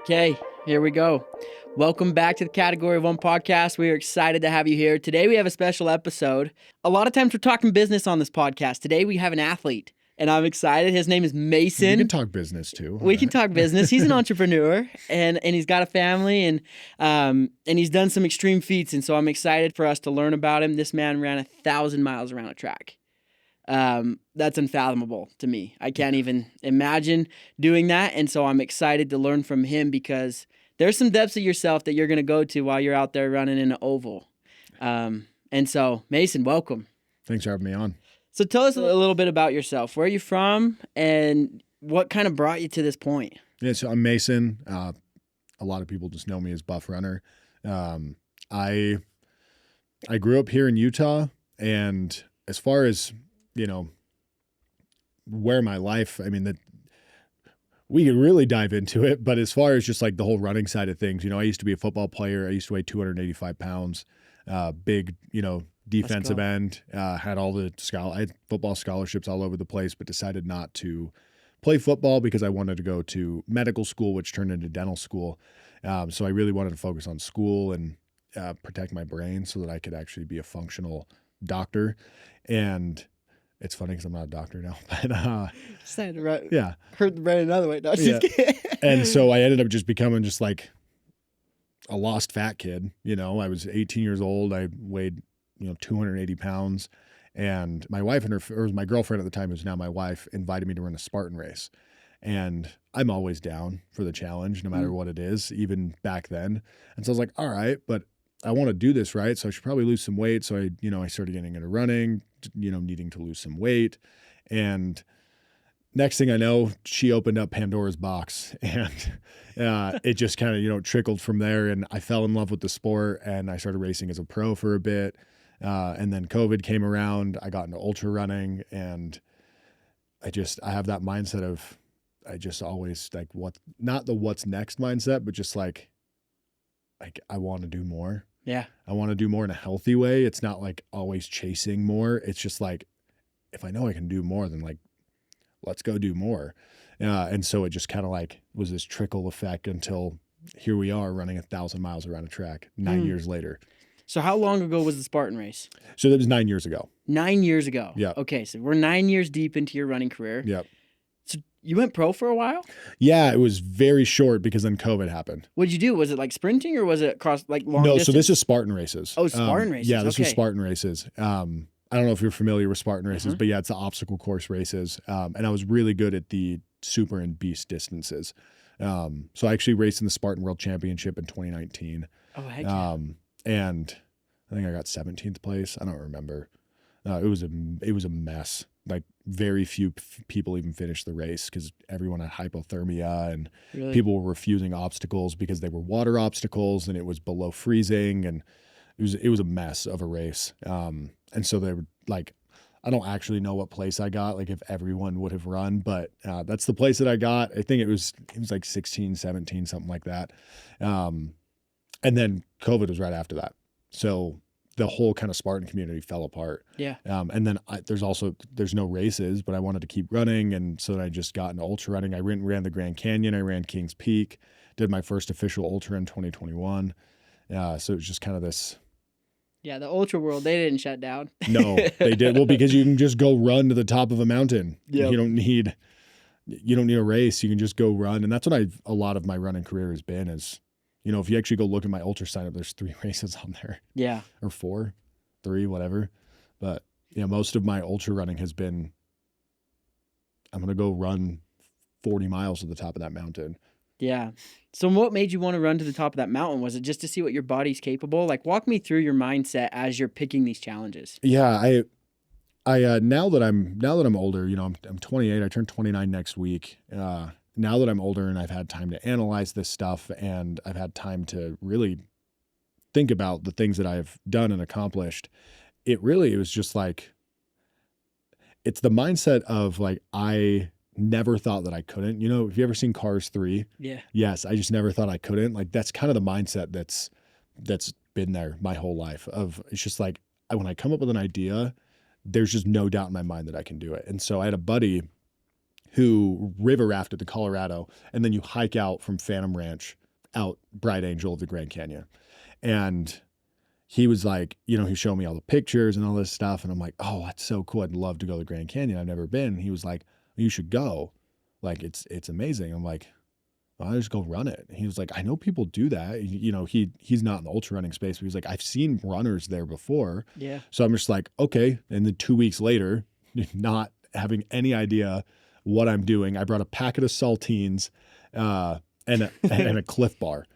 Okay, here we go. Welcome back to the Category of One podcast. We are excited to have you here. Today we have a special episode. A lot of times we're talking business on this podcast. Today we have an athlete, and I'm excited. His name is Mason. We can talk business too. We can talk business. He's an entrepreneur, and he's got a family, and he's done some extreme feats. And so I'm excited for us to learn about him. This man ran 1,000 miles around a track. That's unfathomable to me. I can't even imagine doing that. And so I'm excited to learn from him because there's some depths of yourself that you're going to go to while you're out there running in an oval. And so Mason, welcome. Thanks for having me on. So tell us a little bit about yourself. Where are you from and what kind of brought you to this point? Yeah, so I'm Mason. A lot of people just know me as Buff Runner. I grew up here in Utah, and as far as, you know, where my life, I mean, that we could really dive into it, but as far as just like the whole running side of things, you know, I used to be a football player. I used to weigh 285 pounds, big, you know, defensive end, had all the I had football scholarships all over the place, but decided not to play football because I wanted to go to medical school, which turned into dental school. So I really wanted to focus on school and protect my brain so that I could actually be a functional doctor. And it's funny because I'm not a doctor now, but yeah, Heard the brain another way. No, just kidding. And so I ended up just becoming just like a lost fat kid. You know, I was 18 years old. I weighed, 280 pounds. And my wife or my girlfriend at the time, who's now my wife, invited me to run a Spartan race. And I'm always down for the challenge, no matter what it is, even back then. And so I was like, all right, but I want to do this, right? So I should probably lose some weight. So I started getting into running, needing to lose some weight. And next thing I know, she opened up Pandora's box, and it just kind of, trickled from there. And I fell in love with the sport, and I started racing as a pro for a bit. And then COVID came around. I got into ultra running, and I have that mindset of, I just always like not the what's next mindset, but just like I want to do more. Yeah. I want to do more in a healthy way. It's not like always chasing more. It's just like, if I know I can do more, then like, let's go do more. And so it just kind of like was this trickle effect until here we are running 1,000 miles around a track 9 years later. So how long ago was the Spartan race? So that was 9 years ago. 9 years ago. Yeah. Okay. So we're 9 years deep into your running career. Yep. So you went pro for a while? Yeah, it was very short because then COVID happened. What did you do? Was it like sprinting or was it across like long No, distance? so this is Spartan races. Oh, Spartan races. Yeah, this okay. was Spartan races. I don't know if you're familiar with Spartan races, but yeah, it's the obstacle course races. And I was really good at the super and beast distances. So I actually raced in the Spartan World Championship in 2019. Oh, heck yeah. And I think I got 17th place. I don't remember. It was a mess. Like very few people even finished the race because everyone had hypothermia, and people were refusing obstacles because they were water obstacles and it was below freezing, and it was a mess of a race. And so they were like, I don't actually know what place I got, like if everyone would have run, but that's the place that I got. I think it was like 16, 17, something like that. And then COVID was right after that. So the whole kind of Spartan community fell apart. Yeah. And then there's no races, but I wanted to keep running. And so then I just got into ultra running. I ran the Grand Canyon. I ran Kings Peak, did my first official ultra in 2021. So it was just kind of this. Yeah. The ultra world, they didn't shut down. No, they did. Well, because you can just go run to the top of a mountain. Yep. You don't need a race. You can just go run. And that's what a lot of my running career has been is, if you actually go look at my ultra sign up, there's 3 races on there. Yeah. Or 4, 3, whatever. But most of my ultra running has been, I'm going to go run 40 miles to the top of that mountain. Yeah. So what made you want to run to the top of that mountain? Was it just to see what your body's capable? Like walk me through your mindset as you're picking these challenges. Yeah. I now that I'm older, I'm 28, I turn 29 next week. Now that I'm older and I've had time to analyze this stuff and I've had time to really think about the things that I've done and accomplished, it was just like, it's the mindset of like, I never thought that I couldn't. Have you ever seen Cars 3? Yeah. Yes. I just never thought I couldn't. Like, that's kind of the mindset that's been there my whole life it's just like, when I come up with an idea, there's just no doubt in my mind that I can do it. And so I had a buddy who river rafted to Colorado, and then you hike out from Phantom Ranch out Bright Angel of the Grand Canyon. And he was like, you know, he showed me all the pictures and all this stuff. And I'm like, oh, that's so cool. I'd love to go to the Grand Canyon. I've never been. He was like, you should go. Like, it's amazing. I'm like, well, I'll just go run it. He was like, I know people do that. You know, he's not in the ultra running space, but he's like, I've seen runners there before. Yeah. So I'm just like, okay. And then 2 weeks later, not having any idea what I'm doing, I brought a packet of saltines and a Cliff Bar.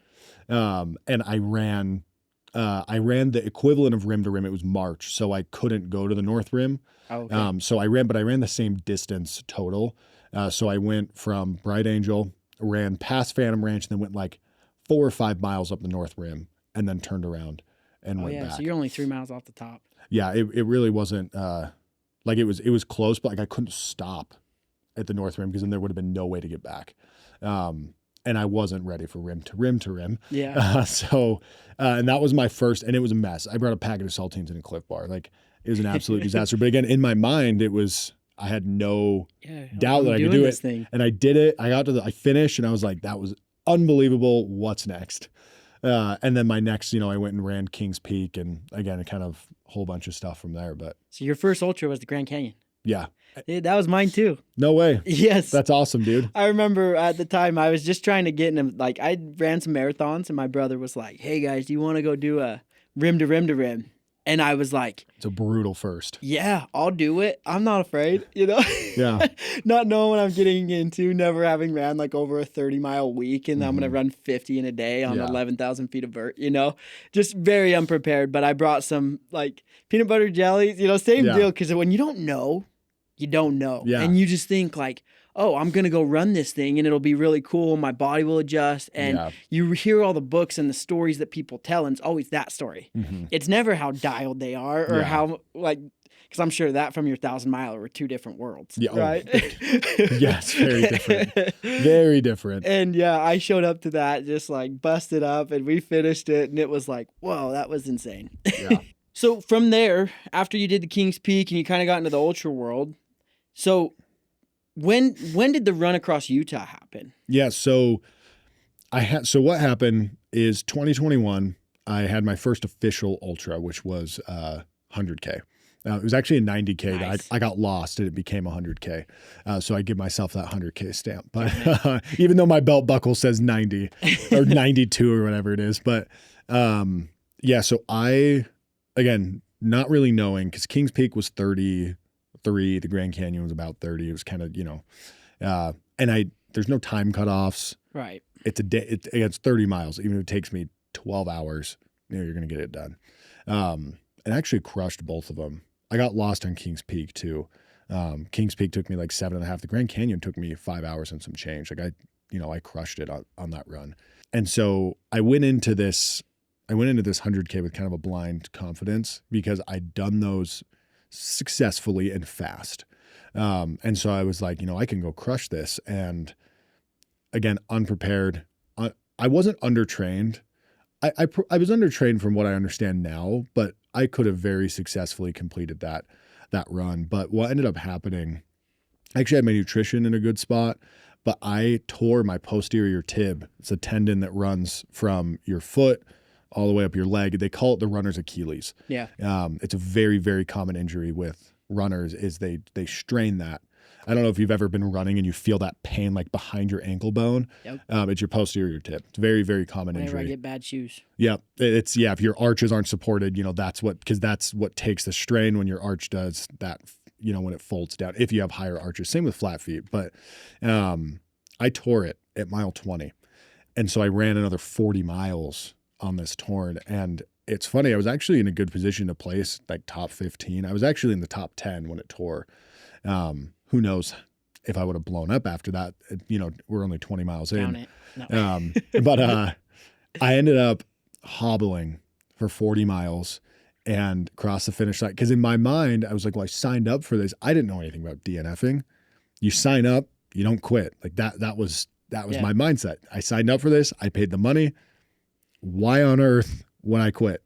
And I ran the equivalent of rim to rim. It was March, so I couldn't go to the North Rim. Oh, okay. So I ran the same distance total. So I went from Bright Angel, ran past Phantom Ranch, and then went like 4 or 5 miles up the North Rim, and then turned around and went back. So you're only 3 miles off the top. Yeah, it really wasn't like it was close, but like I couldn't stop at the North Rim because then there would have been no way to get back. And I wasn't ready for rim to rim to rim. Yeah. And that was my first, and it was a mess. I brought a packet of saltines and a Cliff Bar. Like, it was an absolute disaster. But again, in my mind, I had no doubt that I could do it. And I did it. I finished, and I was like, that was unbelievable. What's next? And then my next, I went and ran Kings Peak, and again, kind of a whole bunch of stuff from there. But so your first ultra was the Grand Canyon. Yeah. That was mine too. No way. Yes. That's awesome, dude. I remember at the time I was just trying to get in like I ran some marathons, and my brother was like, hey guys, do you want to go do a rim to rim to rim? And I was like, it's a brutal first. Yeah, I'll do it. I'm not afraid, Yeah. Not knowing what I'm getting into, never having ran like over a 30-mile week, and I'm going to run 50 in a day on 11,000 feet of vert, just very unprepared. But I brought some like peanut butter jellies, same deal. Cause when you don't know, you don't know. Yeah. And you just think like, oh, I'm going to go run this thing and it'll be really cool. My body will adjust. And you hear all the books and the stories that people tell, and it's always that story. Mm-hmm. It's never how dialed they are or how like, because I'm sure that from your 1,000-miler were 2 different worlds, right? Yes, very different. Very different. And I showed up to that just like busted up, and we finished it, and it was like, whoa, that was insane. Yeah. So from there, after you did the Kings Peak and you kind of got into the ultra world, so when did the run across Utah happen? Yeah, so what happened is 2021, I had my first official ultra, which was 100K. It was actually a 90K. Nice. I got lost and it became 100K. So I give myself that 100K stamp. But even though my belt buckle says 90 or 92 or whatever it is. But so I, again, not really knowing, because Kings Peak was 33, the Grand Canyon was about 30. It was kind of, and there's no time cutoffs. Right. It's a day. It's 30 miles. Even if it takes me 12 hours, you're going to get it done. And I actually crushed both of them. I got lost on Kings Peak too. Kings Peak took me like 7.5. The Grand Canyon took me 5 hours and some change. Like I crushed it on that run. And so I went into this 100K with kind of a blind confidence, because I'd done those successfully and fast. And so I was like, I can go crush this. And again, unprepared. I wasn't undertrained. I was undertrained from what I understand now, but I could have very successfully completed that run. But what ended up happening, I actually had my nutrition in a good spot, but I tore my posterior tib. It's a tendon that runs from your foot all the way up your leg. They call it the runner's Achilles. Yeah. It's a very, very common injury with runners, is they strain that. I don't know if you've ever been running and you feel that pain like behind your ankle bone. Yep. It's your posterior tib. It's a very, very common injury. Whenever I get bad shoes. Yeah. If your arches aren't supported, that's what takes the strain when your arch does that, when it folds down, if you have higher arches. Same with flat feet. But I tore it at mile 20. And so I ran another 40 miles on this torn. And it's funny, I was actually in a good position to place like top 15. I was actually in the top 10 when it tore. Who knows if I would have blown up after that. We're only 20 miles in. No. But I ended up hobbling for 40 miles and crossed the finish line. Because in my mind, I was like, well, I signed up for this. I didn't know anything about DNFing. You sign up, you don't quit. Like that was my mindset. I signed up for this. I paid the money. Why on earth would I quit?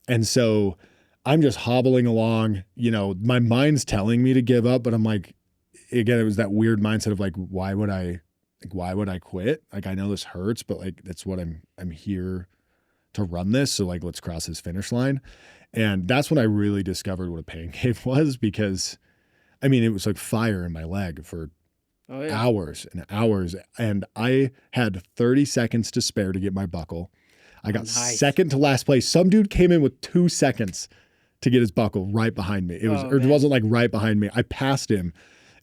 And so I'm just hobbling along. My mind's telling me to give up, but I'm like, again, it was that weird mindset of like, why would I quit? Like, I know this hurts, but like, that's what I'm here to run this. So like, let's cross this finish line. And that's when I really discovered what a pain cave was, because I mean, it was like fire in my leg for hours and hours. And I had 30 seconds to spare to get my buckle. I got second to last place. Some dude came in with 2 seconds to get his buckle right behind me. It wasn't like right behind me. I passed him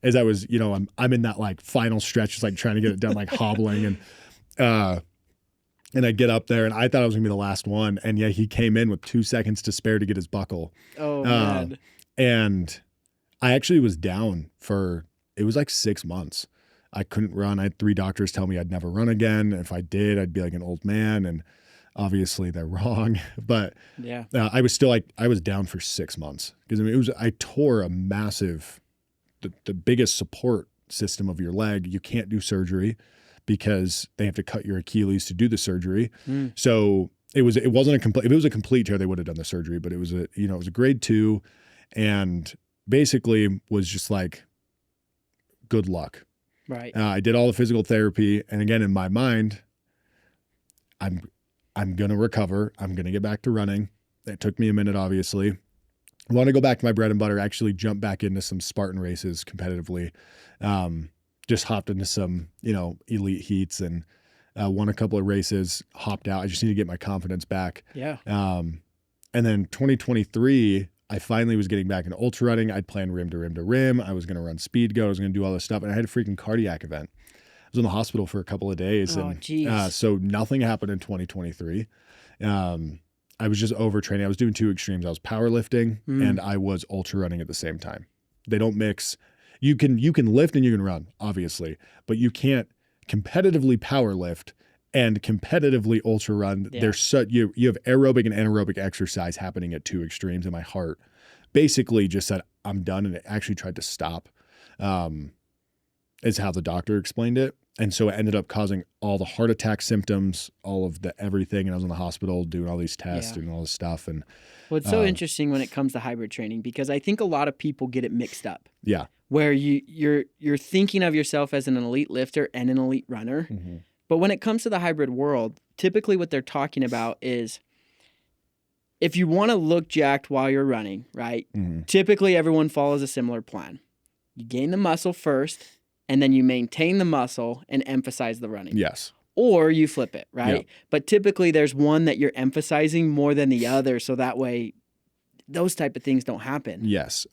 as I was, I'm in that like final stretch, just like trying to get it done, like hobbling. And I get up there and I thought I was gonna be the last one. And yeah, he came in with 2 seconds to spare to get his buckle. Oh man. And I actually was down for, it was like 6 months. I couldn't run. I had 3 doctors tell me I'd never run again. If I did, I'd be like an old man. And obviously they're wrong, but yeah, I was still like, I was down for 6 months because I mean, I tore a massive, the biggest support system of your leg. You can't do surgery because they have to cut your Achilles to do the surgery. So it wasn't a complete, if it was a complete tear, they would have done the surgery, but it was it was a grade 2 and basically was just like, good luck. Right. I did all the physical therapy. And again, in my mind, I'm going to recover. I'm going to get back to running. It took me a minute, obviously. I want to go back to my bread and butter, actually jump back into some Spartan races competitively. Just hopped into some, elite heats and won a couple of races, hopped out. I just need to get my confidence back. Yeah. And then 2023, I finally was getting back into ultra running. I'd planned rim to rim to rim. I was going to run speed go. I was going to do all this stuff. And I had a freaking cardiac event. I was in the hospital for a couple of days. So nothing happened in 2023. I was just overtraining. I was doing 2 extremes. I was powerlifting and I was ultra running at the same time. They don't mix. You can lift and you can run, obviously, but you can't competitively power lift and competitively ultra run. Yeah. There's you have aerobic and anaerobic exercise happening at 2 extremes, and my heart basically just said, I'm done. And it actually tried to stop, is how the doctor explained it. And so it ended up causing all the heart attack symptoms, all of the everything. And I was in the hospital doing all these tests and all this stuff. And well, it's so interesting when it comes to hybrid training, because I think a lot of people get it mixed up. Yeah. Where you're thinking of yourself as an elite lifter and an elite runner. Mm-hmm. But when it comes to the hybrid world, typically what they're talking about is if you want to look jacked while you're running, right? Mm-hmm. Typically everyone follows a similar plan. You gain the muscle first, and then you maintain the muscle and emphasize the running. Yes. Or you flip it, right? Yeah. But typically there's one that you're emphasizing more than the other, so that way those type of things don't happen. Yes.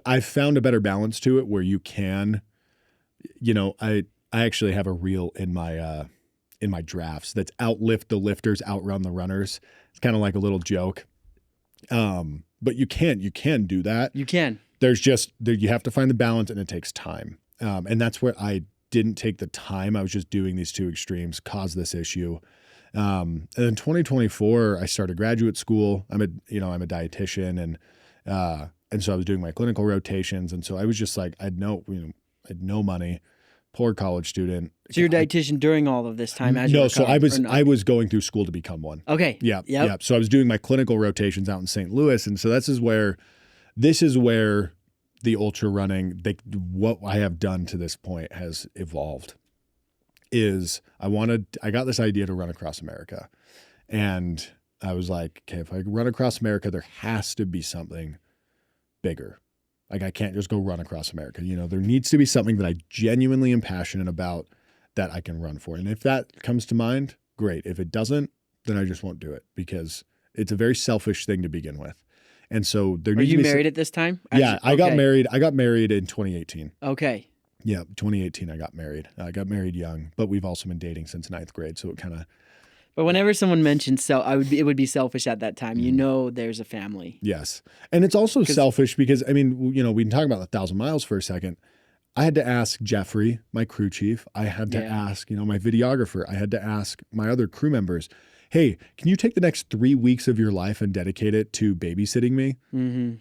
I've found a better balance to it where you can, I actually have a reel in my drafts that's outlift the lifters, outrun the runners. It's kind of like a little joke. But you can do that. You can. You have to find the balance, and it takes time. And that's where I didn't take the time. I was just doing these 2 extremes, caused this issue. And in 2024, I started graduate school. I'm a dietitian, and so I was doing my clinical rotations. And so I was just like, I had no money, poor college student. So you're a dietitian during all of this time? I was going through school to become one. Okay. Yeah. Yep. Yeah. So I was doing my clinical rotations out in St. Louis. And so this is where the ultra running, what I have done to this point has evolved. I got this idea to run across America. And I was like, okay, if I run across America, there has to be something bigger. Like, I can't just go run across America. There needs to be something that I genuinely am passionate about that I can run for. And if that comes to mind, great. If it doesn't, then I just won't do it, because it's a very selfish thing to begin with. And so there needs to be. Are you married at this time? Yeah, I got married. I got married in 2018. Okay. Yeah, 2018 I got married. I got married young, but we've also been dating since 9th grade, so it kind of. But whenever someone mentions it would be selfish at that time. There's a family. Yes, and it's also selfish because we can talk about 1,000 miles for a second. I had to ask Jeffrey, my crew chief. I had to ask, my videographer. I had to ask my other crew members. Hey, can you take the next 3 weeks of your life and dedicate it to babysitting me,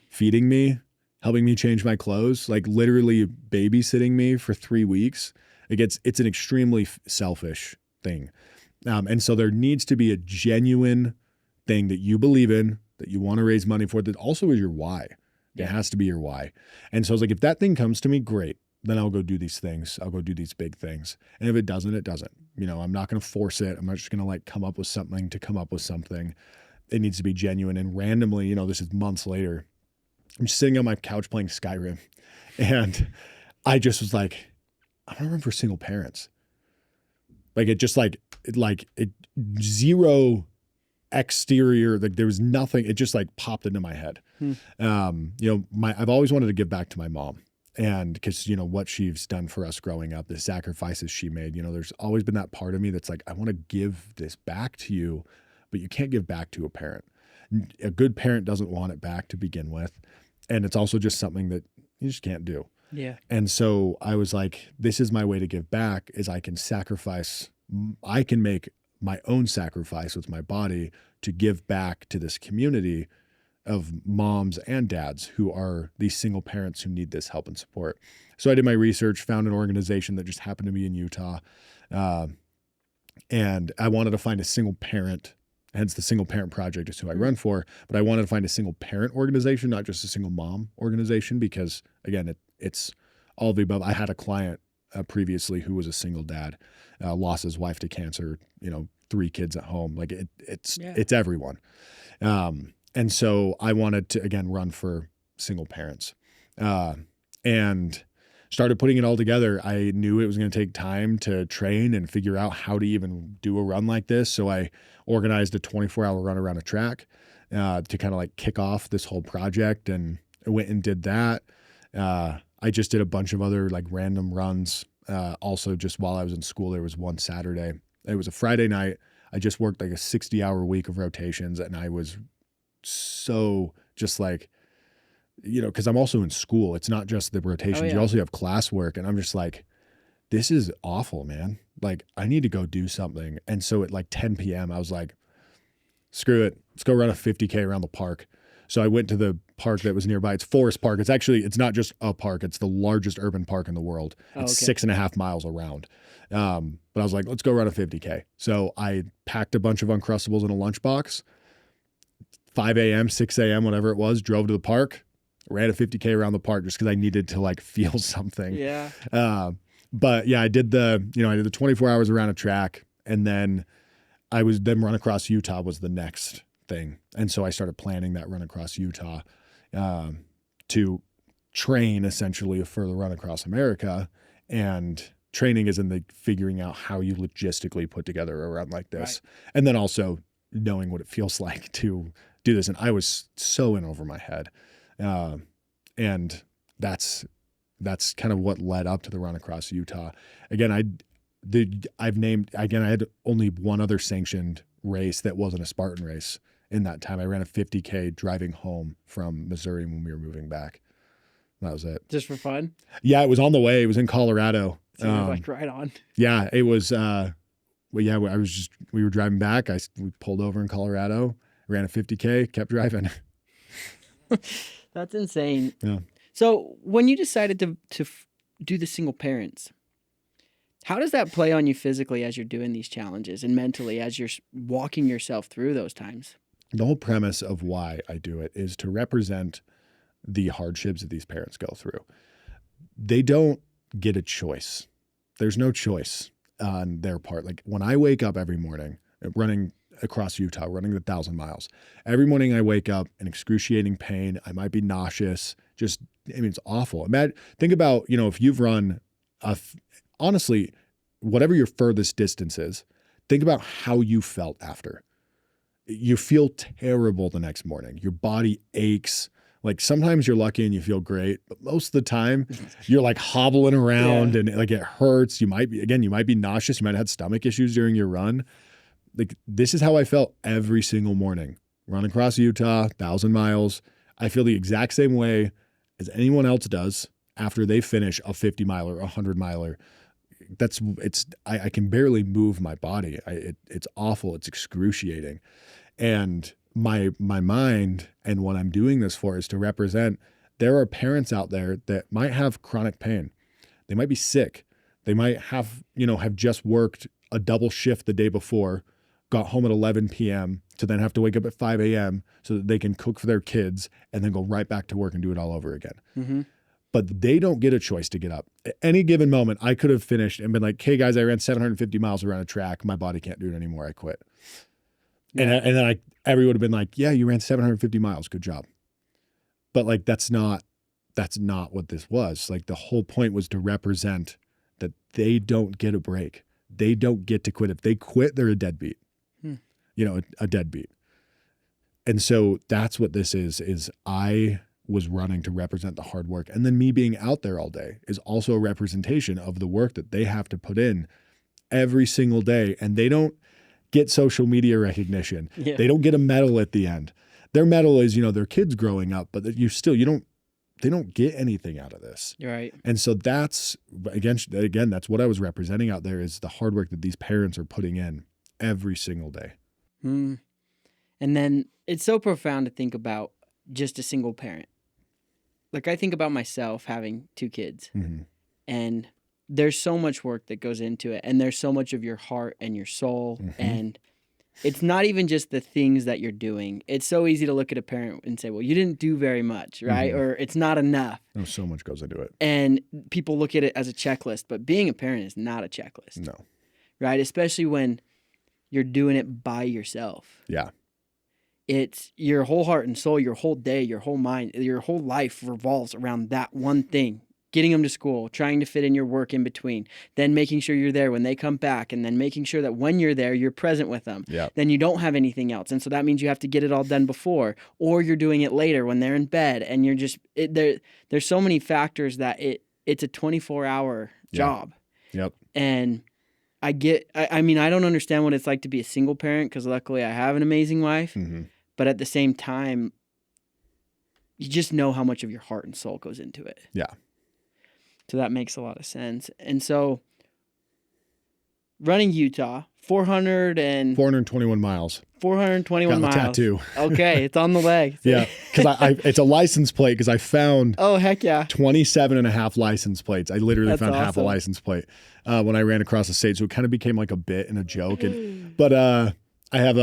feeding me, helping me change my clothes, like literally babysitting me for 3 weeks? It's an extremely selfish thing. And so there needs to be a genuine thing that you believe in, that you want to raise money for, that also is your why. It has to be your why. And so I was like, if that thing comes to me, great. Then I'll go do these things. I'll go do these big things. And if it doesn't, it doesn't. I'm not going to force it. I'm not just going to like come up with something to come up with something. It needs to be genuine. And randomly, this is months later, I'm just sitting on my couch playing Skyrim. And I just was like, I want to run for single parents. Like it just zero exterior, like there was nothing. It just like popped into my head. I've always wanted to give back to my mom, and because what she's done for us growing up, the sacrifices she made, there's always been that part of me that's like, I want to give this back to you, but you can't give back to a parent. A good parent doesn't want it back to begin with. And it's also just something that you just can't do. Yeah. And so I was like, this is my way to give back, is I can make my own sacrifice with my body to give back to this community of moms and dads who are these single parents who need this help and support. So I did my research, found an organization that just happened to be in Utah. And I wanted to find a single parent, hence the Single Parent Project is who I run for. But I wanted to find a single parent organization, not just a single mom organization, because again, it's all of the above. I had a client previously who was a single dad, lost his wife to cancer, 3 kids at home. Like it's everyone. And so I wanted to, again, run for single parents, and started putting it all together. I knew it was going to take time to train and figure out how to even do a run like this. So I organized a 24-hour run around a track to kind of like kick off this whole project, and I went and did that. I just did a bunch of other like random runs. Also, just while I was in school, there was one Saturday. It was a Friday night. I just worked like a 60-hour week of rotations, and I was so just like, because I'm also in school. It's not just the rotations. Oh, yeah. You also have classwork. And I'm just like, this is awful, man. Like, I need to go do something. And so at like 10 p.m., I was like, screw it. Let's go run a 50K around the park. So I went to the park that was nearby. It's Forest Park. It's not just a park. It's the largest urban park in the world. It's 6.5 miles around. But I was like, let's go run a 50K. So I packed a bunch of Uncrustables in a lunchbox, 5 a.m., 6 a.m., whatever it was, drove to the park, ran a 50K around the park just because I needed to like feel something. Yeah. But yeah, I did the 24 hours around a track, and then run across Utah was the next thing. And so I started planning that run across Utah to train essentially for the run across America. And training is in the figuring out how you logistically put together a run like this. Right. And then also knowing what it feels like to do this. And I was so in over my head. And that's kind of what led up to the run across Utah. Again, I had only one other sanctioned race that wasn't a Spartan race in that time. I ran a 50K driving home from Missouri when we were moving back. That was it. Just for fun? Yeah, it was on the way. It was in Colorado. So you're like right on. Yeah, it was. We were driving back. We pulled over in Colorado, ran a 50K, kept driving. That's insane. Yeah. So when you decided to do the single parents, how does that play on you physically as you're doing these challenges and mentally as you're walking yourself through those times? The whole premise of why I do it is to represent the hardships that these parents go through. They don't get a choice. There's no choice on their part. Like when I wake up every morning running across Utah, running 1,000 miles, every morning I wake up in excruciating pain. I might be nauseous. It's awful. Think about, if you've run honestly, whatever your furthest distance is, think about how you felt after. You feel terrible the next morning. Your body aches. Like sometimes you're lucky and you feel great, but most of the time you're like hobbling around and like it hurts. You might be nauseous. You might have had stomach issues during your run. Like this is how I felt every single morning. Run across Utah, 1,000 miles. I feel the exact same way as anyone else does after they finish a 50 miler, a 100 miler. I can barely move my body. It's awful. It's excruciating. And my mind and what I'm doing this for is to represent there are parents out there that might have chronic pain. They might be sick. They might have just worked a double shift the day before, got home at 11 p.m., to then have to wake up at 5 a.m. so that they can cook for their kids and then go right back to work and do it all over again. Mm-hmm. But they don't get a choice to get up. At any given moment, I could have finished and been like, hey guys, I ran 750 miles around a track. My body can't do it anymore. I quit. Yeah. And then everyone would have been like, yeah, you ran 750 miles. Good job. But like, that's not what this was. Like the whole point was to represent that they don't get a break. They don't get to quit. If they quit, they're a deadbeat, a deadbeat. And so that's what this is I was running to represent the hard work. And then me being out there all day is also a representation of the work that they have to put in every single day. And they don't get social media recognition. Yeah. They don't get a medal at the end. Their medal is, their kids growing up, but they don't get anything out of this. Right. And so that's, again, that's what I was representing out there is the hard work that these parents are putting in every single day. And then it's so profound to think about just a single parent. Like I think about myself having 2 kids, and there's so much work that goes into it, and there's so much of your heart and your soul, and it's not even just the things that you're doing. It's so easy to look at a parent and say, well, you didn't do very much, right? Or it's not enough. Oh, so much goes into it. And people look at it as a checklist, but being a parent is not a checklist. No. Right? Especially when you're doing it by yourself. Yeah. It's your whole heart and soul, your whole day, your whole mind, your whole life revolves around that one thing. Getting them to school, trying to fit in your work in between, then making sure you're there when they come back, and then making sure that when you're there, you're present with them. Yeah. Then you don't have anything else. And so that means you have to get it all done before, or you're doing it later when they're in bed, and you're just, there's so many factors that it's a 24-hour job. Yep. And I don't understand what it's like to be a single parent, because luckily I have an amazing wife. But at the same time, you just know how much of your heart and soul goes into it. Yeah. So that makes a lot of sense. And so running Utah, 421 miles. 421 miles. Got the tattoo. Okay, it's on the leg. Yeah, because it's a license plate because I found 27 and a half license plates. I literally found half a license plate when I ran across the state. So it kind of became like a bit and a joke. But I have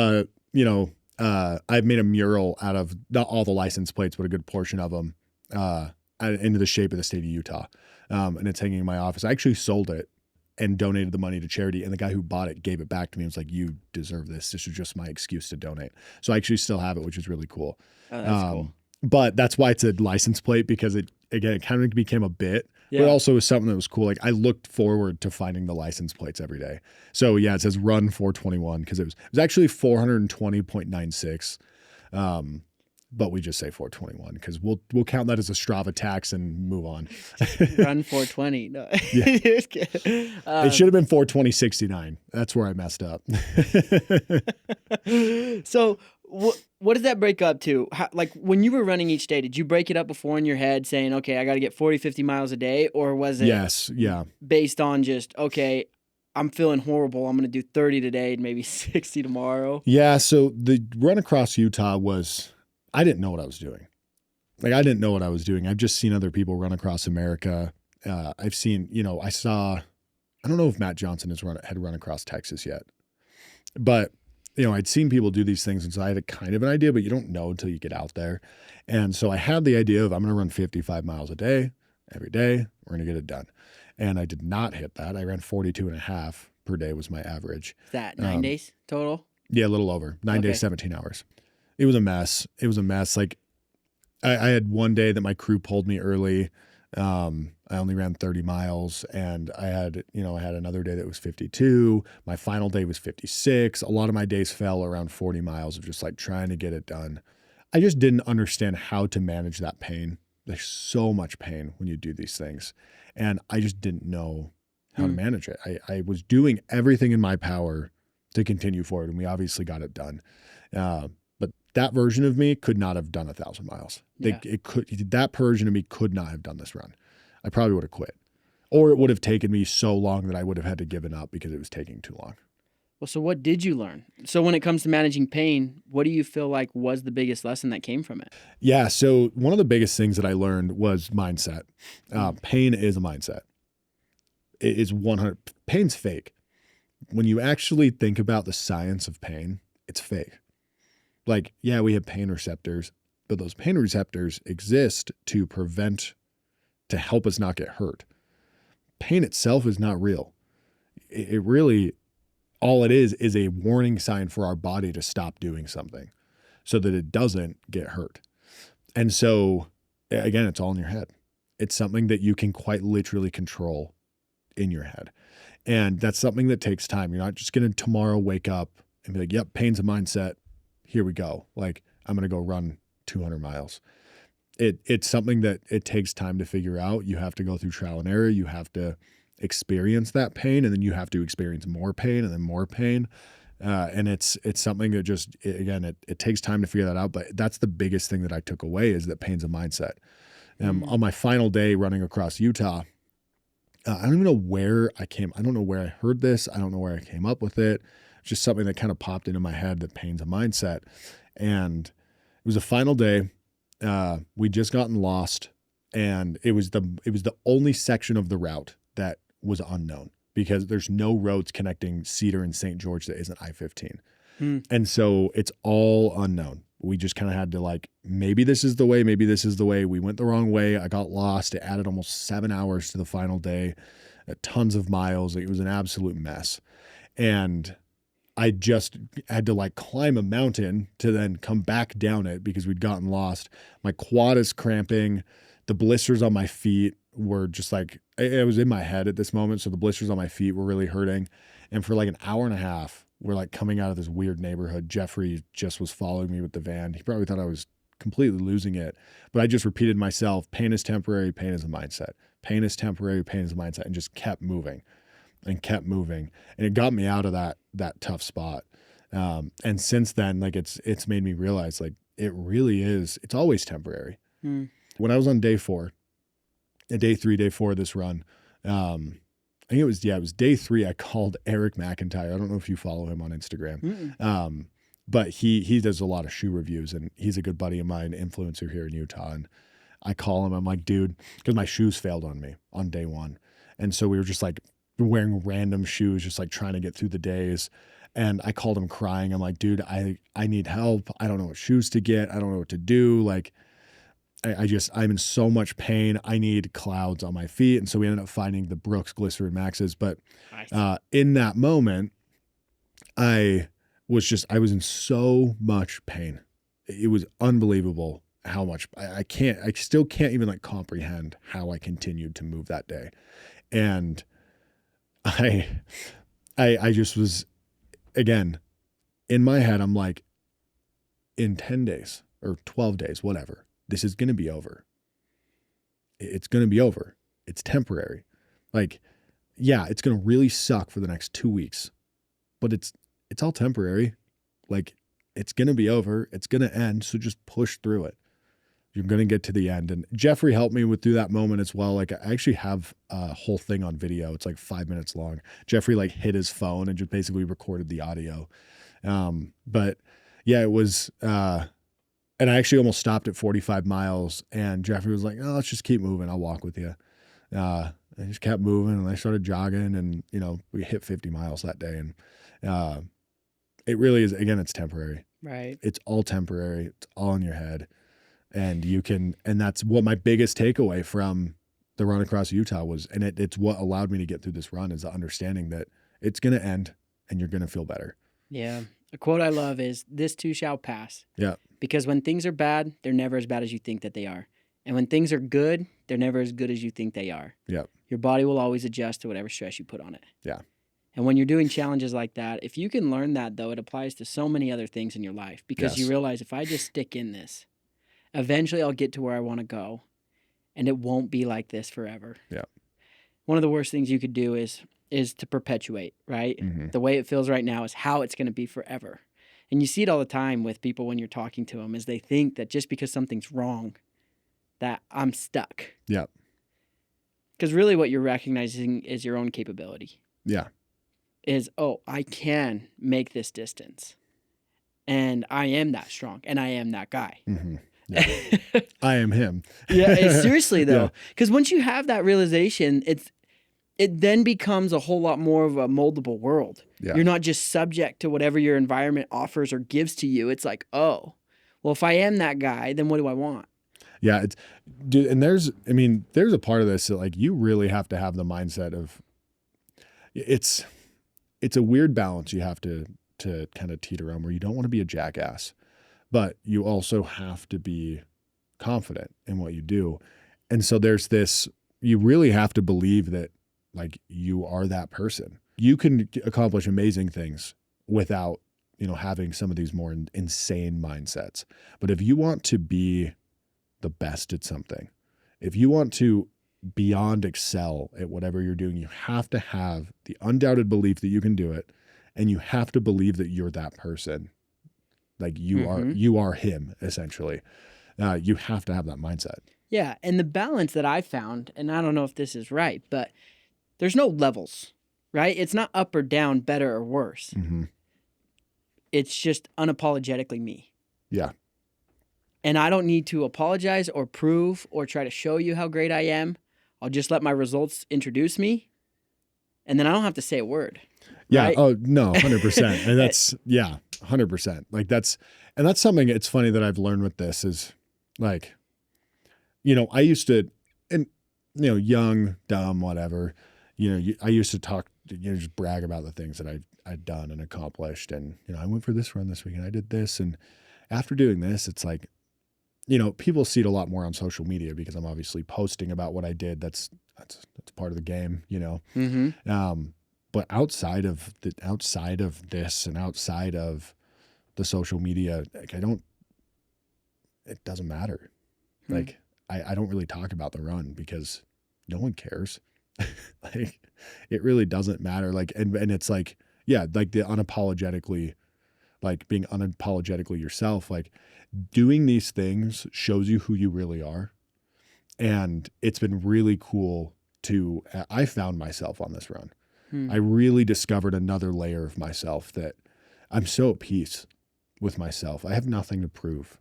I've made a mural out of not all the license plates, but a good portion of them into the shape of the state of Utah. And it's hanging in my office. I actually sold it and donated the money to charity. And the guy who bought it gave it back to me and was like, you deserve this. This was just my excuse to donate. So I actually still have it, which is really cool. Oh, that's cool. But that's why it's a license plate, because it kind of became a bit, but it also was something that was cool. Like I looked forward to finding the license plates every day. So yeah, it says run 421 because it was actually 420.96. But we just say 421 because we'll count that as a Strava tax and move on. Run 420. No. Yeah. It should have been 420.69. That's where I messed up. So what does that break up to? Like when you were running each day, did you break it up before in your head saying, okay, I got to get 40, 50 miles a day? Or was it based on just, okay, I'm feeling horrible, I'm going to do 30 today and maybe 60 tomorrow? Yeah, so the run across Utah was... I didn't know what I was doing. I've just seen other people run across America. I've seen, I don't know if Matt Johnson had run across Texas yet, but I'd seen people do these things. And so I had a kind of an idea, but you don't know until you get out there. And so I had the idea of I'm going to run 55 miles a day, every day. We're going to get it done. And I did not hit that. I ran 42 and a half per day was my average. Is that 9 days total? Yeah, a little over 9 days, 17 hours. It was a mess. Like I had one day that my crew pulled me early. I only ran 30 miles and I had another day that was 52. My final day was 56. A lot of my days fell around 40 miles of just like trying to get it done. I just didn't understand how to manage that pain. There's so much pain when you do these things. And I just didn't know how to manage it. I was doing everything in my power to continue forward and we obviously got it done. But that version of me could not have done 1,000 miles. That version of me could not have done this run. I probably would have quit, or it would have taken me so long that I would have had to given up because it was taking too long. Well, so what did you learn? So when it comes to managing pain, what do you feel like was the biggest lesson that came from it? Yeah. So one of the biggest things that I learned was mindset. Pain is a mindset. It is 100. Pain's fake. When you actually think about the science of pain, it's fake. Like, yeah, we have pain receptors, but those pain receptors exist to help us not get hurt. Pain itself is not real. It really, all it is a warning sign for our body to stop doing something so that it doesn't get hurt. And so, again, it's all in your head. It's something that you can quite literally control in your head. And that's something that takes time. You're not just going to tomorrow wake up and be like, yep, pain's a mindset. Here we go. Like, I'm going to go run 200 miles. It's something that it takes time to figure out. You have to go through trial and error. You have to experience that pain, and then you have to experience more pain and then more pain. And it's something that just, again, it takes time to figure that out. But that's the biggest thing that I took away, is that pain's a mindset. On my final day running across Utah, I don't even know where I don't know where I heard this. I don't know where I came up with it. It's just something that kind of popped into my head, that pain's a mindset. And it was a final day. We'd just gotten lost, and it was the only section of the route that was unknown, because there's no roads connecting Cedar and St. George that isn't I-15. And so it's all unknown. We just kind of had to, like, maybe this is the way, maybe this is the way. We went the wrong way. I got lost. It added almost 7 hours to the final day, tons of miles. It was an absolute mess. And I just had to, like, climb a mountain to then come back down it because we'd gotten lost. My quad is cramping. The blisters on my feet were just like, it was in my head at this moment. So the blisters on my feet were really hurting. And for like an hour and a half, we're like coming out of this weird neighborhood. Jeffrey just was following me with the van. He probably thought I was completely losing it, but I just repeated myself, pain is temporary, pain is a mindset. Pain is temporary, pain is a mindset, and just kept moving. And kept moving. And it got me out of that tough spot. And since then, like, it's made me realize, like, it really is, it's always temporary. When I was on day 4 of this run, I think it was day 3. I called Eric McIntyre. I don't know if you follow him on Instagram. But he does a lot of shoe reviews, and he's a good buddy of mine, influencer here in Utah. And I call him, I'm like, dude, because my shoes failed on me on day 1. And so we were just like wearing random shoes, just like trying to get through the days. And I called him crying. I'm like, dude, I need help. I don't know what shoes to get. I don't know what to do. Like, I'm in so much pain. I need clouds on my feet. And so we ended up finding the Brooks Glycerin Maxes. But in that moment, I was in so much pain. It was unbelievable how much I still can't even, like, comprehend how I continued to move that day. And I just was, again, in my head, I'm like, in 10 days or 12 days, whatever, this is going to be over. It's going to be over. It's temporary. Like, yeah, it's going to really suck for the next 2 weeks, but it's all temporary. Like, it's going to be over. It's going to end. So just push through it. You're going to get to the end. And Jeffrey helped me through that moment as well. Like, I actually have a whole thing on video. It's like 5 minutes long. Jeffrey, like, hit his phone and just basically recorded the audio. But yeah, it was, and I actually almost stopped at 45 miles, and Jeffrey was like, oh, let's just keep moving. I'll walk with you. I just kept moving, and I started jogging, and, we hit 50 miles that day. And it really is, again, it's temporary. Right. It's all temporary. It's all in your head. And and that's what my biggest takeaway from the run across Utah was. And it's what allowed me to get through this run, is the understanding that it's going to end and you're going to feel better. Yeah. A quote I love is, "This too shall pass." Yeah. Because when things are bad, they're never as bad as you think that they are. And when things are good, they're never as good as you think they are. Yeah. Your body will always adjust to whatever stress you put on it. Yeah. And when you're doing challenges like that, if you can learn that, though, it applies to so many other things in your life, because you realize, if I just stick in this, eventually I'll get to where I want to go, and it won't be like this forever. Yeah. One of the worst things you could do is to perpetuate, right? Mm-hmm. The way it feels right now is how it's going to be forever. And you see it all the time with people when you're talking to them, is they think that just because something's wrong, that I'm stuck. Yeah. Because really what you're recognizing is your own capability. Yeah. Is, oh, I can make this distance. And I am that strong. And I am that guy. Mm-hmm. Yeah. I am him. Yeah, seriously though. Because once you have that realization, it then becomes a whole lot more of a moldable world. Yeah. You're not just subject to whatever your environment offers or gives to you. It's like, oh, well, if I am that guy, then what do I want? Yeah. Dude, and there's a part of this that like you really have to have the mindset of it's a weird balance you have to kind of teeter around where you don't want to be a jackass, but you also have to be confident in what you do. And so there's this, you really have to believe that like you are that person. You can accomplish amazing things without, having some of these more insane mindsets. But if you want to be the best at something, if you want to beyond excel at whatever you're doing, you have to have the undoubted belief that you can do it. And you have to believe that you're that person. Like you are him, essentially. You have to have that mindset. Yeah. And the balance that I found, and I don't know if this is right, but there's no levels, right? It's not up or down, better or worse. Mm-hmm. It's just unapologetically me. Yeah. And I don't need to apologize or prove or try to show you how great I am. I'll just let my results introduce me. And then I don't have to say a word. Yeah. Right? Oh, no, 100%. And that's, 100%. Like that's something, it's funny that I've learned with this is like, I used to, and, young, dumb, whatever, I used to talk, just brag about the things that I'd done and accomplished. And, I went for this run this week and I did this. And after doing this, it's like, people see it a lot more on social media because I'm obviously posting about what I did. That's part of the game, Mm-hmm. But outside of this and outside of the social media, like it doesn't matter. Like I don't really talk about the run because no one cares. Like it really doesn't matter. Like, and it's like, yeah, like the unapologetically, like being unapologetically yourself, like doing these things shows you who you really are. And it's been really cool I found myself on this run. I really discovered another layer of myself that I'm so at peace with myself. I have nothing to prove.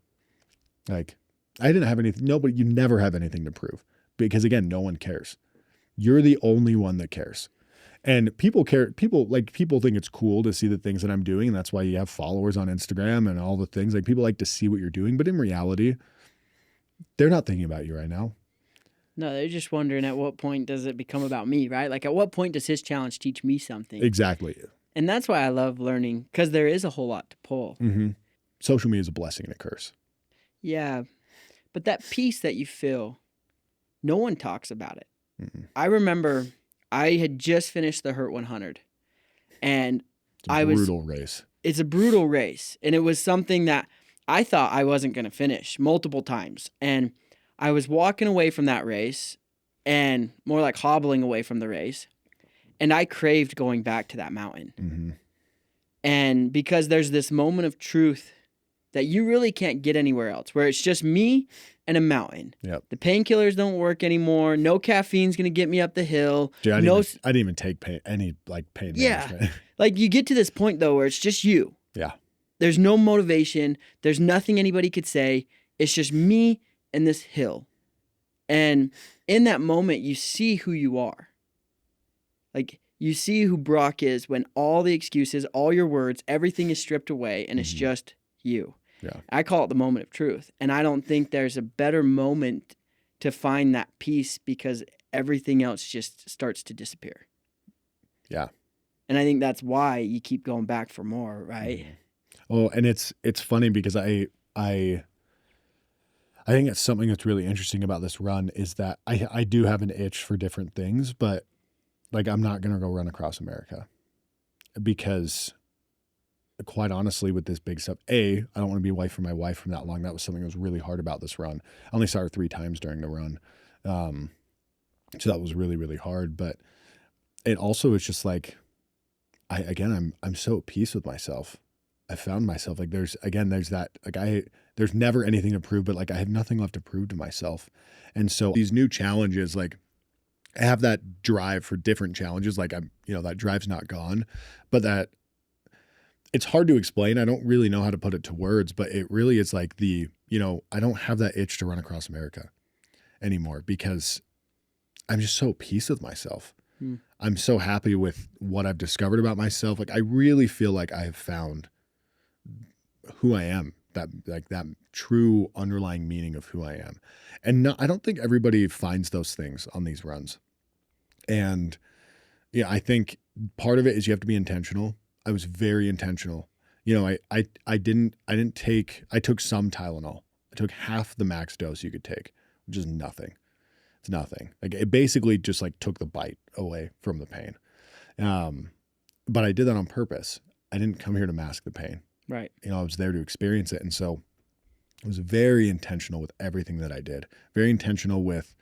Like I didn't have anything. You never have anything to prove because again, no one cares. You're the only one that cares. And people care. People think it's cool to see the things that I'm doing. And that's why you have followers on Instagram and all the things. Like people like to see what you're doing. But in reality, they're not thinking about you right now. No, they're just wondering at what point does it become about me, right? Like at what point does his challenge teach me something? Exactly. And that's why I love learning because there is a whole lot to pull. Mm-hmm. Social media is a blessing and a curse. Yeah. But that peace that you feel, no one talks about it. Mm-hmm. I remember I had just finished the Hurt 100 and It's a brutal race. It's a brutal race. And it was something that I thought I wasn't going to finish multiple times. And I was walking away from that race and more like hobbling away from the race. And I craved going back to that mountain. Mm-hmm. And because there's this moment of truth that you really can't get anywhere else, where it's just me and a mountain. Yep. The painkillers don't work anymore. No caffeine's going to get me up the hill. Dude, I didn't even take pain management. Like you get to this point though, where it's just you. Yeah. There's no motivation. There's nothing anybody could say. It's just me and this hill. And in that moment, you see who you are. Like you see who Brock is when all the excuses, all your words, everything is stripped away and it's just you. Yeah. I call it the moment of truth. And I don't think there's a better moment to find that peace because everything else just starts to disappear. Yeah. And I think that's why you keep going back for more, right? Oh, and it's funny because I think it's something that's really interesting about this run is that I do have an itch for different things, but like I'm not going to go run across America because quite honestly with this big stuff, I don't want to be away from my wife from that long. That was something that was really hard about this run. I only saw her 3 times during the run. So that was really, really hard, but it also is just like, I'm so at peace with myself. I found myself like there's that, like there's never anything to prove, but like I have nothing left to prove to myself. And so these new challenges, like I have that drive for different challenges. Like that drive's not gone, but that it's hard to explain. I don't really know how to put it to words, but it really is like I don't have that itch to run across America anymore because I'm just so at peace with myself. Hmm. I'm so happy with what I've discovered about myself. Like I really feel like I have found who I am, that true underlying meaning of who I am. And no, I don't think everybody finds those things on these runs. And yeah, I think part of it is you have to be intentional. I was very intentional. You know, I took some Tylenol. I took half the max dose you could take, which is nothing. It's nothing. Like it basically just like took the bite away from the pain. But I did that on purpose. I didn't come here to mask the pain. Right. You know, I was there to experience it. And so I was very intentional with everything that I did, very intentional with,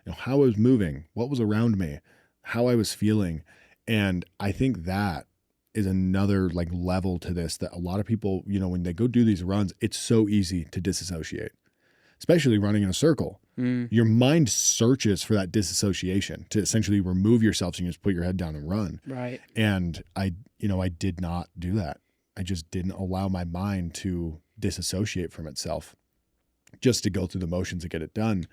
you know, how I was moving, what was around me, how I was feeling. And I think that is another like level to this that a lot of people, you know, when they go do these runs, it's so easy to disassociate, especially running in a circle. Mm. Your mind searches for that disassociation to essentially remove yourself so you can just put your head down and run. Right. And I did not do that. I just didn't allow my mind to disassociate from itself just to go through the motions to get it done.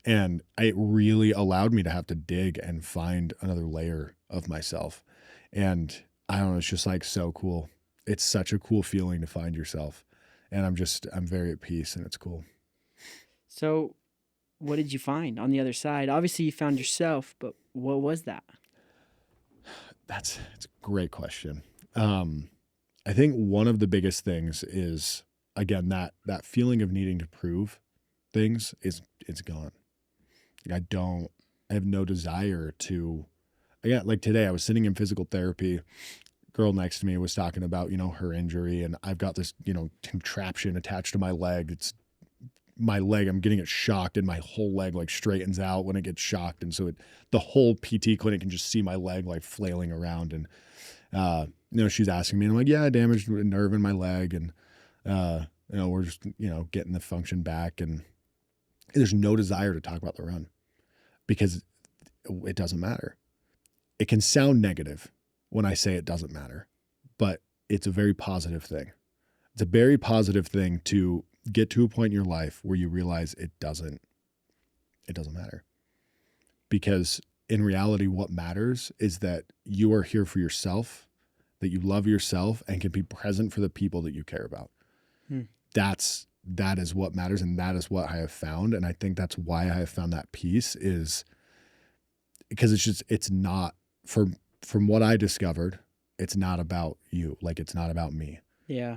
And it really allowed me to have to dig and find another layer of myself. And I don't know, it's just like so cool. It's such a cool feeling to find yourself. And I'm very at peace and it's cool. So what did you find on the other side? Obviously you found yourself, but what was that? It's a great question. I think one of the biggest things is, again, that feeling of needing to prove things it's gone. Like I have no desire to, again, like today I was sitting in physical therapy. Girl next to me was talking about, you know, her injury, and I've got this, you know, contraption attached to my leg. It's my leg. I'm getting it shocked and my whole leg like straightens out when it gets shocked. And so the whole PT clinic can just see my leg like flailing around. And, you know, she's asking me, and I'm like, yeah, I damaged a nerve in my leg. And, you know, we're just, you know, getting the function back. And there's no desire to talk about the run because it doesn't matter. It can sound negative when I say it doesn't matter, but it's a very positive thing. It's a very positive thing to get to a point in your life where you realize it doesn't matter. Because in reality, what matters is that you are here for yourself, that you love yourself and can be present for the people that you care about. That is what matters. And that is what I have found. And I think that's why I have found that peace, is because it's not, from what I discovered, it's not about you. Like, it's not about me. Yeah.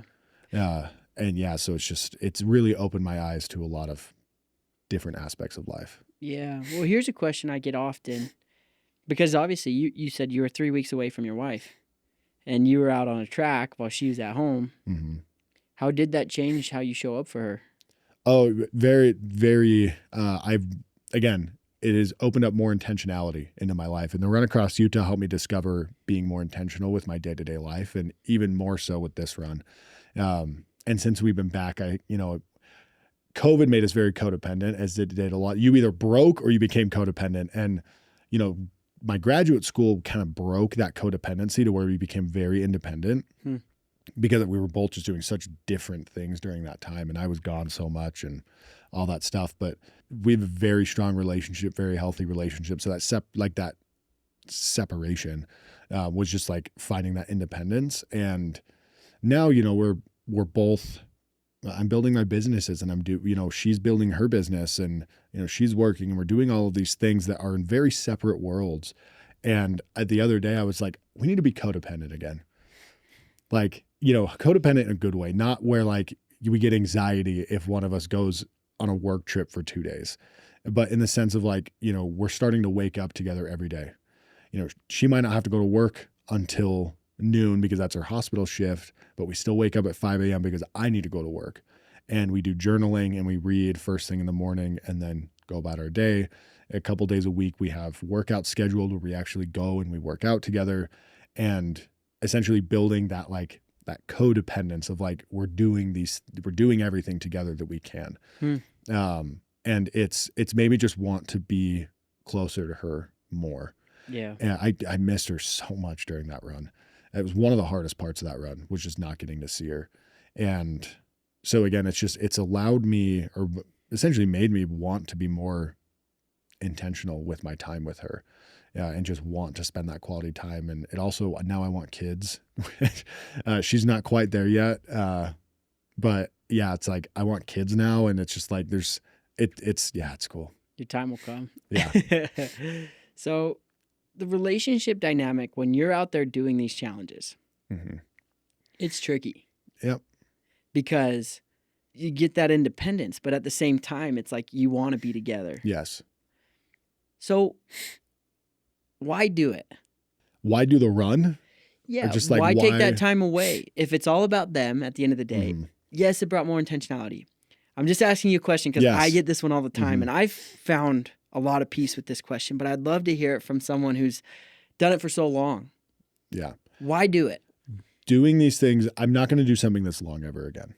And yeah, so it's really opened my eyes to a lot of different aspects of life. Yeah. Well, here's a question I get often, because obviously you said you were 3 weeks away from your wife and you were out on a track while she was at home. Mm-hmm. How did that change how you show up for her? Oh, very, very, it has opened up more intentionality into my life. And the run across Utah helped me discover being more intentional with my day-to-day life, and even more so with this run. And since we've been back, COVID made us very codependent, as it did a lot. You either broke or you became codependent. And, you know, my graduate school kind of broke that codependency to where we became very independent because we were both just doing such different things during that time. And I was gone so much and all that stuff. But we have a very strong relationship, very healthy relationship. So that separation was just like finding that independence. And now, you know, we're both, I'm building my businesses, and she's building her business, and, you know, she's working, and we're doing all of these things that are in very separate worlds. And the other day I was like, we need to be codependent again. Like, you know, codependent in a good way, not where like we get anxiety if one of us goes on a work trip for 2 days, but in the sense of like, you know, we're starting to wake up together every day. You know, she might not have to go to work until noon because that's her hospital shift, but we still wake up at 5 a.m. because I need to go to work, and we do journaling and we read first thing in the morning and then go about our day. A couple days a week, we have workouts scheduled where we actually go and we work out together, and essentially building that codependence of like, we're doing everything together that we can. And it's made me just want to be closer to her more. Yeah. And I missed her so much during that run. It was one of the hardest parts of that run, was just not getting to see her. And so again, it's allowed me, or essentially made me want to be more intentional with my time with her, and just want to spend that quality time. And it also, now I want kids. She's not quite there yet. But yeah, it's like, I want kids now. And it's just like, it's cool. Your time will come. Yeah. So the relationship dynamic, when you're out there doing these challenges, it's tricky. Yep. Because you get that independence, but at the same time, it's like you want to be together. Yes. So why do it? Why do the run? Yeah. Or just like, why take that time away? If it's all about them at the end of the day, yes, it brought more intentionality. I'm just asking you a question because I get this one all the time, and I've found a lot of peace with this question, but I'd love to hear it from someone who's done it for so long. Yeah. Why do it? Doing these things, I'm not going to do something this long ever again.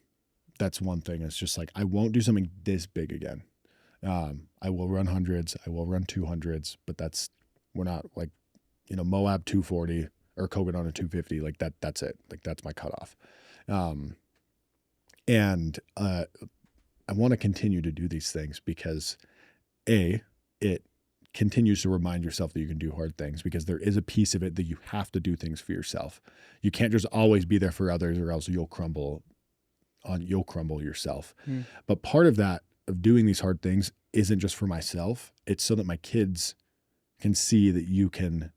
That's one thing. It's just like, I won't do something this big again. I will run 100s. I will run 200s, but we're not like, Moab 240 or Koganada 250. Like that's it. Like that's my cutoff. And I want to continue to do these things because it continues to remind yourself that you can do hard things, because there is a piece of it that you have to do things for yourself. You can't just always be there for others, or else you'll crumble yourself. But part of that, of doing these hard things, isn't just for myself. It's so that my kids can see that you can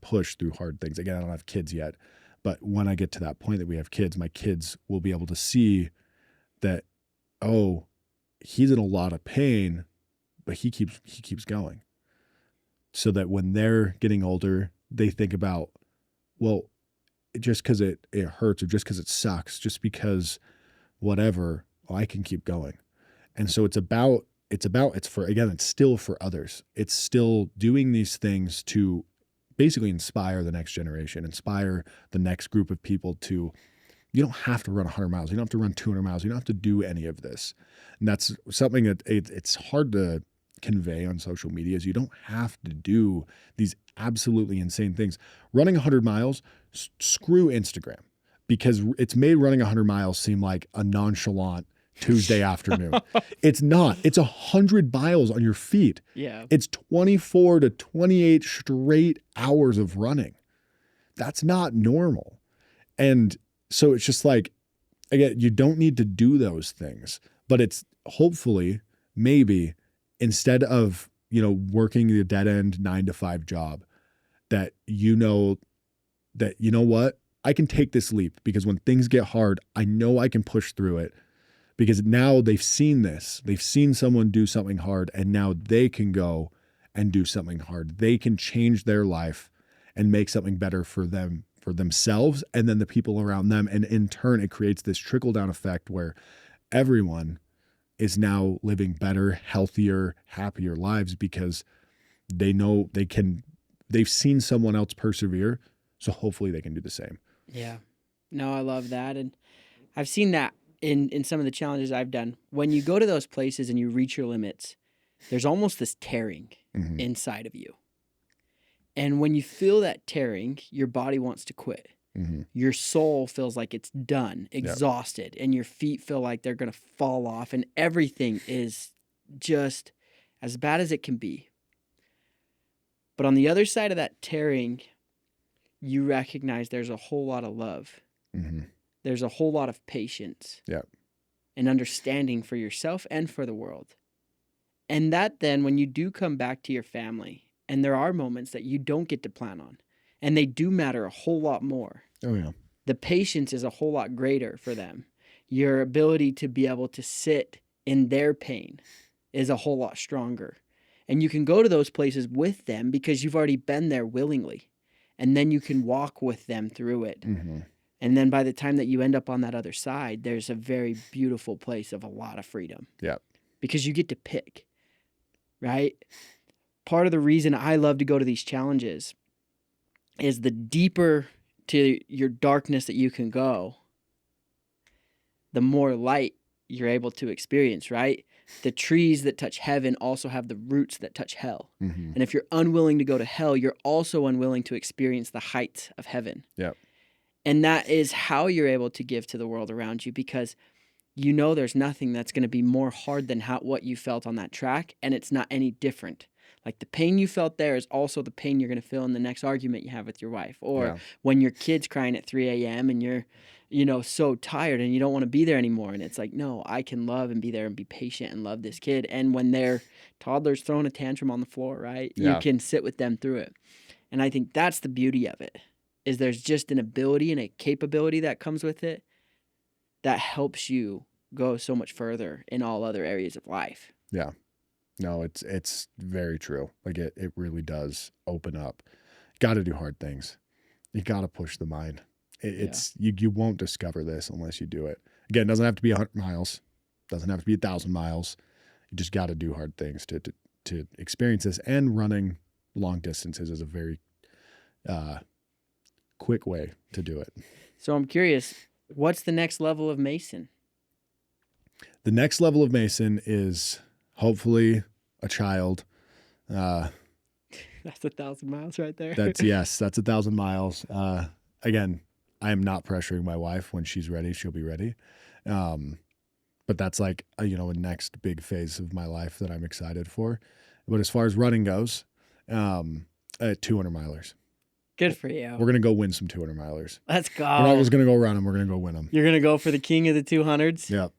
push through hard things. Again, I don't have kids yet, but when I get to that point that we have kids, my kids will be able to see that, oh, he's in a lot of pain, but he keeps going. So that when they're getting older, they think about, well, just because it hurts, or just because it sucks, just because whatever, I can keep going. And so it's still for others. It's still doing these things to basically inspire the next generation, inspire the next group of people to, you don't have to run 100 miles. You don't have to run 200 miles. You don't have to do any of this. And that's something that it's hard to convey on social media, is you don't have to do these absolutely insane things. Running 100 miles, screw Instagram, because it's made running 100 miles seem like a nonchalant Tuesday afternoon. It's not. It's 100 miles on your feet. Yeah. It's 24 to 28 straight hours of running. That's not normal. And so it's just like, again, you don't need to do those things, but it's hopefully, maybe, instead of, working the dead end 9-to-5 job, that what, I can take this leap, because when things get hard, I know I can push through it, because now they've seen this. They've seen someone do something hard, and now they can go and do something hard. They can change their life and make something better for them, for themselves, and then the people around them. And in turn, it creates this trickle-down effect where everyone is now living better, healthier, happier lives, because they know they've seen someone else persevere. So hopefully they can do the same. Yeah. No, I love that. And I've seen that in some of the challenges I've done. When you go to those places and you reach your limits, there's almost this tearing inside of you. And when you feel that tearing, your body wants to quit. Your soul feels like it's done, exhausted, and your feet feel like they're going to fall off, and everything is just as bad as it can be. But on the other side of that tearing, you recognize there's a whole lot of love. There's a whole lot of patience and understanding for yourself and for the world. And that then, when you do come back to your family, and there are moments that you don't get to plan on, and they do matter a whole lot more. Oh, yeah. The patience is a whole lot greater for them. Your ability to be able to sit in their pain is a whole lot stronger. And you can go to those places with them because you've already been there willingly. And then you can walk with them through it. And then by the time that you end up on that other side, there's a very beautiful place of a lot of freedom. Yeah. Because you get to pick, right? Part of the reason I love to go to these challenges is the deeper to your darkness that you can go, the more light you're able to experience, right? The trees that touch heaven also have the roots that touch hell. And if you're unwilling to go to hell, you're also unwilling to experience the heights of heaven. Yeah. And that is how you're able to give to the world around you, because you know there's nothing that's going to be more hard than what you felt on that track, and it's not any different. Like the pain you felt there is also the pain you're going to feel in the next argument you have with your wife, or when your kid's crying at 3 a.m. and you're, so tired and you don't want to be there anymore. And it's like, no, I can love and be there and be patient and love this kid. And when their toddler's throwing a tantrum on the floor, right, you can sit with them through it. And I think that's the beauty of it, is there's just an ability and a capability that comes with it that helps you go so much further in all other areas of life. Yeah. No, it's very true. Like it really does open up. Got to do hard things. You got to push the mind. You won't discover this unless you do it. Again, it doesn't have to be 100 miles. Doesn't have to be 1,000 miles. You just got to do hard things to experience this. And running long distances is a very quick way to do it. So I'm curious, what's the next level of Mason? The next level of Mason is hopefully a child. That's 1,000 miles right there. That's 1,000 miles. Again, I am not pressuring my wife. When she's ready, she'll be ready. But that's like, a next big phase of my life that I'm excited for. But as far as running goes, 200 milers. Good for you. We're going to go win some 200 milers. Let's go. We're not just going to go run them. We're going to go win them. You're going to go for the king of the 200s? Yep.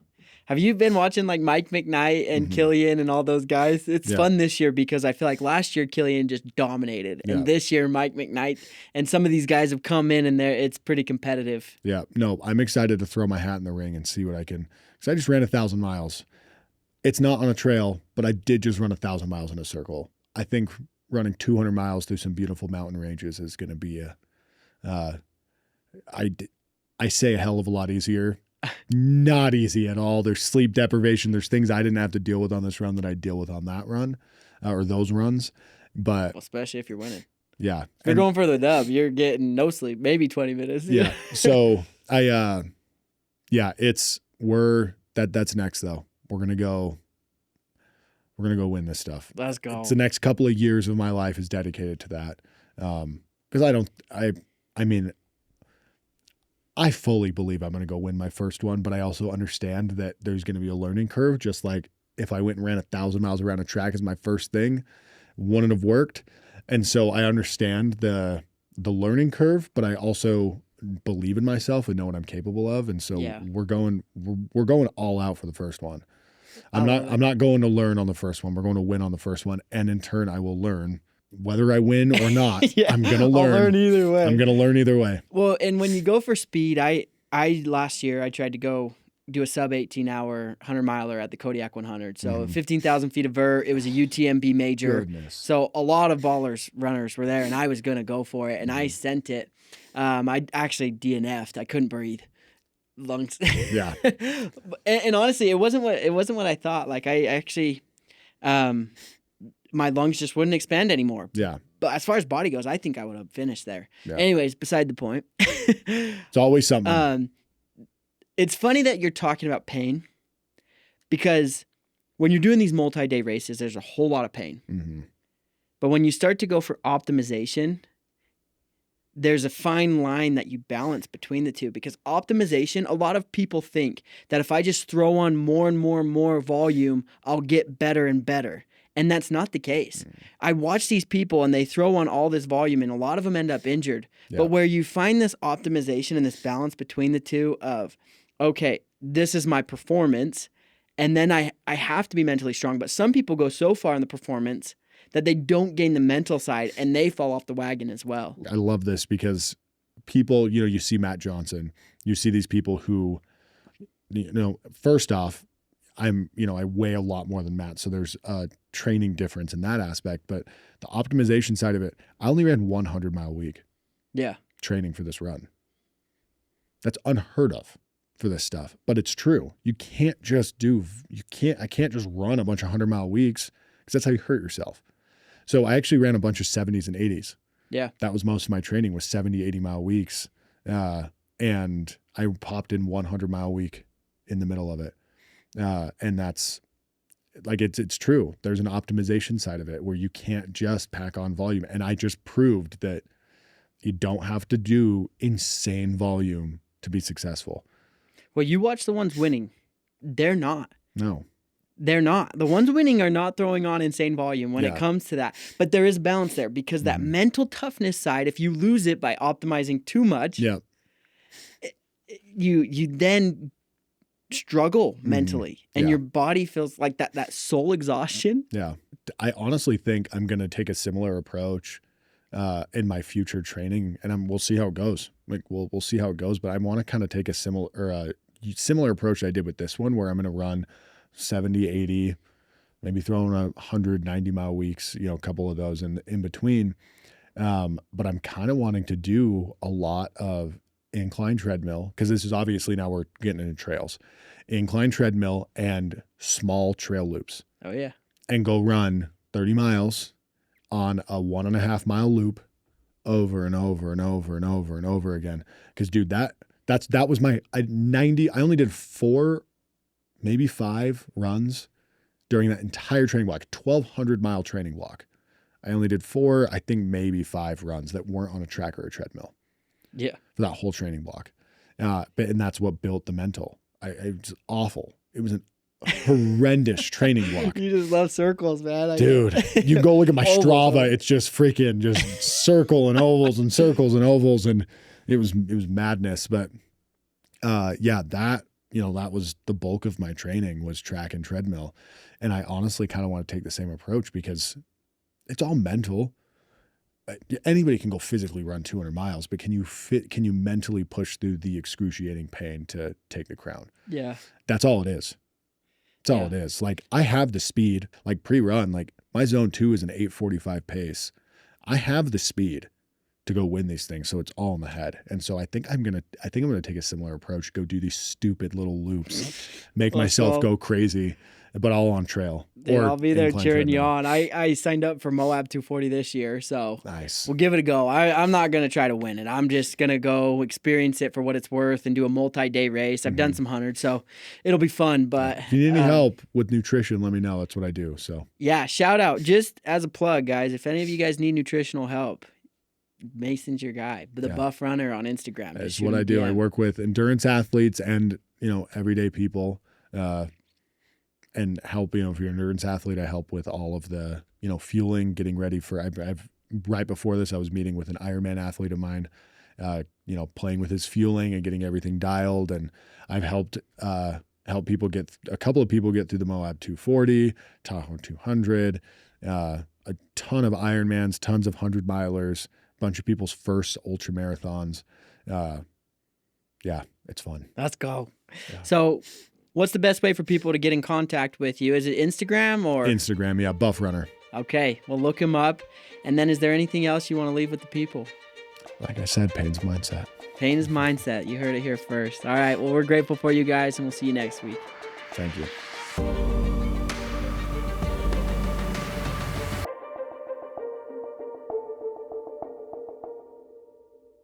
Have you been watching like Mike McKnight and Killian and all those guys? It's fun this year because I feel like last year Killian just dominated. And this year Mike McKnight and some of these guys have come in and it's pretty competitive. Yeah. No, I'm excited to throw my hat in the ring and see what I can. Because I just ran 1,000 miles. It's not on a trail, but I did just run 1,000 miles in a circle. I think running 200 miles through some beautiful mountain ranges is going to be I say a hell of a lot easier. Not easy at all. There's sleep deprivation. There's things I didn't have to deal with on this run that I deal with on that run or those runs. But especially if you're winning. Yeah. If you're going for the dub, you're getting no sleep, maybe 20 minutes. Yeah. So that's next though. We're going to go win this stuff. Let's go. It's the next couple of years of my life is dedicated to that. Because I fully believe I'm going to go win my first one, but I also understand that there's going to be a learning curve. Just like if I went and ran 1,000 miles around a track as my first thing, wouldn't have worked. And so I understand the learning curve, but I also believe in myself and know what I'm capable of. And so we're going all out for the first one. I'm not going to learn on the first one. We're going to win on the first one. And in turn, I will learn. Whether I win or not, I'm going to learn. I'll learn either way. I'm going to learn either way. Well, and when you go for speed, I last year I tried to go do a sub 18-hour 100-miler at the Kodiak 100. So 15,000 feet of vert. It was a UTMB major. Goodness. So a lot of runners were there, and I was going to go for it, and I sent it. I actually DNF'd. I couldn't breathe. Lungs. Yeah. and honestly, it wasn't what I thought. Like I actually, my lungs just wouldn't expand anymore. Yeah. But as far as body goes, I think I would have finished there. Yeah. Anyways, beside the point. It's always something. It's funny that you're talking about pain because when you're doing these multi-day races, there's a whole lot of pain. Mm-hmm. But when you start to go for optimization, there's a fine line that you balance between the two, because optimization, a lot of people think that if I just throw on more and more and more volume, I'll get better and better. And that's not the case. I watch these people and they throw on all this volume and a lot of them end up injured. Yeah. But where you find this optimization and this balance between the two of, okay, this is my performance, and then I have to be mentally strong. But some people go so far in the performance that they don't gain the mental side and they fall off the wagon as well. I love this because people, you see Matt Johnson, you see these people who, first off, I weigh a lot more than Matt. So there's a training difference in that aspect, but the optimization side of it, I only ran 100-mile week. Yeah. Training for this run. That's unheard of for this stuff, but it's true. I can't just run a bunch of 100-mile weeks because that's how you hurt yourself. So I actually ran a bunch of 70s and 80s. Yeah. That was most of my training was 70, 80-mile weeks. And I popped in 100-mile week in the middle of it. And that's like, it's true. There's an optimization side of it where you can't just pack on volume. And I just proved that you don't have to do insane volume to be successful. Well, you watch the ones winning. they're not. No. They're not. The ones winning are not throwing on insane volume when it comes to that. But there is balance there because that mental toughness side, if you lose it by optimizing too much, you then struggle mentally and your body feels like that soul exhaustion. Yeah. I honestly think I'm going to take a similar approach in my future training, and we'll see how it goes. Like we'll see how it goes, but I want to kind of take a similar approach I did with this one, where I'm going to run 70, 80, maybe throwing 190 mile weeks, a couple of those in between. But I'm kind of wanting to do a lot of incline treadmill, because this is obviously now we're getting into trails, incline treadmill and small trail loops. Oh yeah. And go run 30 miles on a 1.5 mile loop over and over and over and over and over again. Cause dude, that was my 90. I only did 4, maybe 5 runs during that entire training block, 1,200 mile training block. I only did 4, I think maybe 5 runs that weren't on a track or a treadmill. Yeah. For that whole training block. And that's what built the mental. It was awful. It was an horrendous training block. You just love circles, man. Dude, you go look at my Strava. It's just freaking just circle and ovals and circles and ovals. And it was madness. But that was the bulk of my training, was track and treadmill. And I honestly kind of want to take the same approach, because it's all mental. Anybody can go physically run 200 miles, but can you mentally push through the excruciating pain to take the crown? Yeah. That's all it is. That's all it is. Like, I have the speed, like pre-run, like my zone 2 is an 8:45 pace. I have the speed to go win these things. So it's all in the head. And so I think I'm going to take a similar approach, go do these stupid little loops, make myself go crazy, but all on trail. Dude, I'll be there cheering you on. I signed up for Moab 240 this year, so nice. We'll give it a go. I'm not going to try to win it. I'm just going to go experience it for what it's worth and do a multi-day race. I've done some 100, so it'll be fun. But if you need any help with nutrition, let me know. That's what I do. So yeah, shout out. Just as a plug, guys, if any of you guys need nutritional help, Mason's your guy. The Buff Runner on Instagram. That's what I do. I work with endurance athletes and everyday people. And help, if you're an endurance athlete, I help with all of the, fueling, getting ready for, I've right before this, I was meeting with an Ironman athlete of mine, playing with his fueling and getting everything dialed. And I've helped a couple of people get through the Moab 240, Tahoe 200, a ton of Ironmans, tons of 100 milers, a bunch of people's first ultra marathons. It's fun. Let's go. Yeah. So, what's the best way for people to get in contact with you? Is it Instagram or? Instagram, yeah, Buff Runner. Okay, well, look him up. And then is there anything else you want to leave with the people? Like I said, pain's mindset. Pain is mindset. You heard it here first. All right, well, we're grateful for you guys, and we'll see you next week. Thank you.